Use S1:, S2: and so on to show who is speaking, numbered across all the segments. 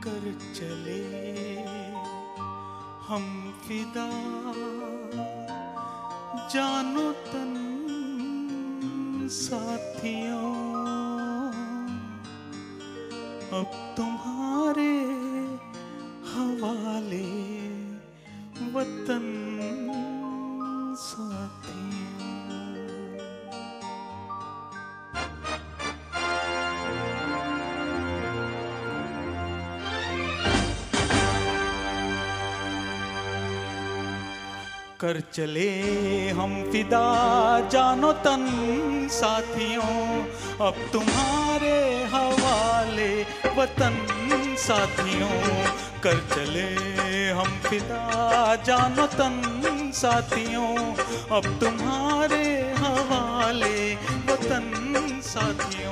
S1: कर चले हम फिदा, जानो तन साथियों, अब तुम्हारे हवाले वतन साथियों। कर चले हम फिदा, जानो तन साथियों, अब तुम्हारे हवाले वतन साथियों। कर चले हम फिदा, जानो तन साथियों, अब तुम्हारे हवाले वतन साथियों।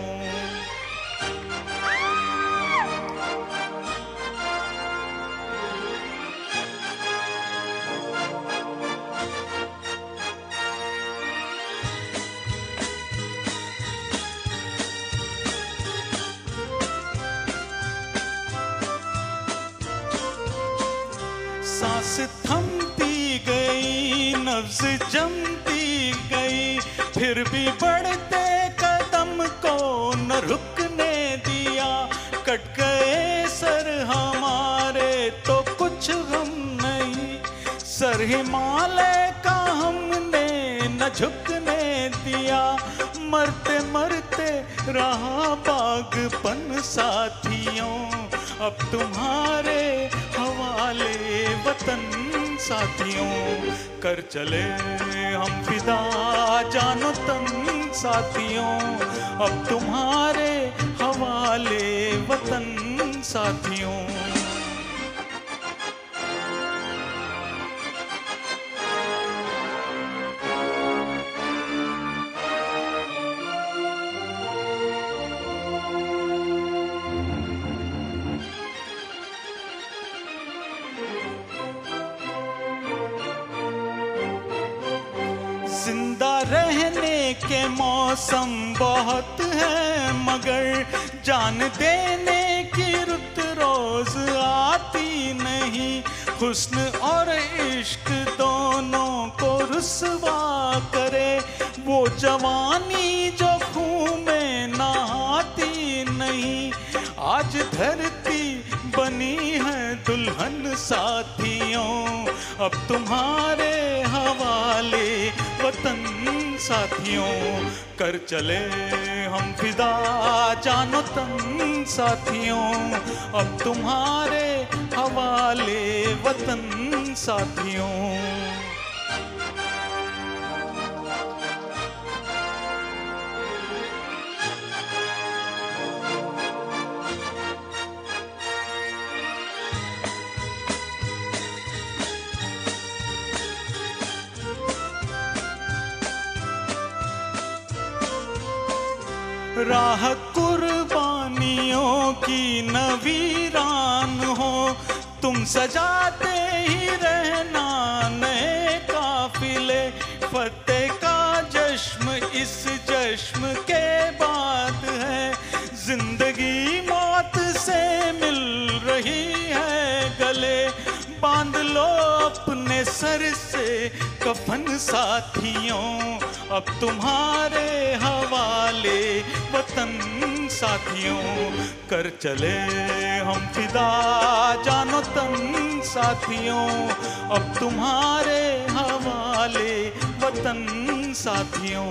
S1: सांस थमती गई, नब्ज जमती गई, फिर भी बढ़ते कदम को न रुकने दिया। कट गए सर हमारे तो कुछ गम नहीं, सर हिमालय का हमने न झुकने दिया। मरते मरते रहा बागपन साथियों, अब तुम्हारे हवाले वतन साथियों। कर चले हम फिदा, जानो तन साथियों, अब तुम्हारे हवाले वतन साथियों। जिंदा रहने के मौसम बहुत है, मगर जान देने की रुत रोज आती नहीं। हुस्न और इश्क दोनों को रुसवा करे, वो जवानी जो खून में नहाती नहीं। आज धरती बनी है दुल्हन साथियों, अब तुम्हारे हवाले वतन साथियों। कर चले हम फिदा, जानो तन साथियों, अब तुम्हारे हवाले वतन साथियों। राह कुर्बानियों की नवीरान हो, तुम सजाते ही रहना नए काफिले। फतेह का जश्न इस जश्न के बाद है, जिंदगी मौत से मिल रही है गले। बांध लो अपने सर से कफन साथियों, अब तुम्हारे हवाले वतन साथियों। कर चले हम फिदा, जानो तन साथियों, अब तुम्हारे हवाले वतन साथियों।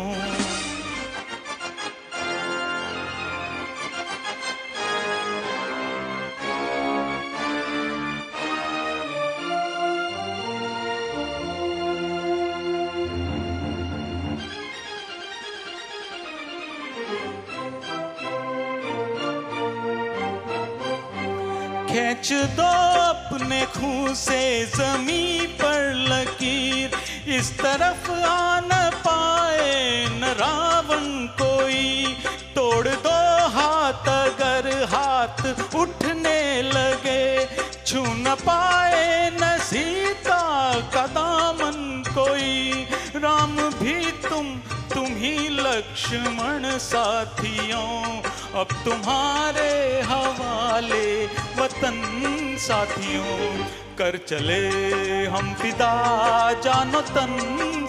S1: खींच दो अपने खून से जमीन पर लकीर, इस तरफ आ न पाए न रावण कोई। तोड़ दो हाथ अगर हाथ उठने लगे, छू न पाए न सीता का दामन कोई। राम भी तुम ही लग लक्ष्मण साथियों, अब तुम्हारे हवाले वतन साथियों। कर चले हम फिदा जानो तन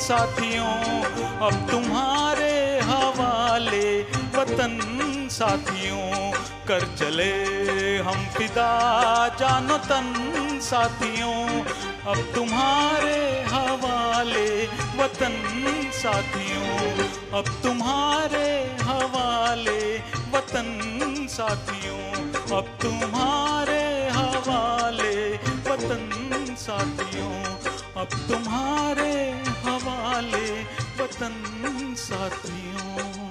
S1: साथियों, अब तुम्हारे हवाले वतन साथियों। कर चले हम फिदा जानो तन साथियों, अब तुम्हारे हवाले वतन साथियों। अब तुम्हारे हवाले वतन साथियों, अब तुम्हारे हवाले वतन साथियों, अब तुम्हारे हवाले वतन साथियों।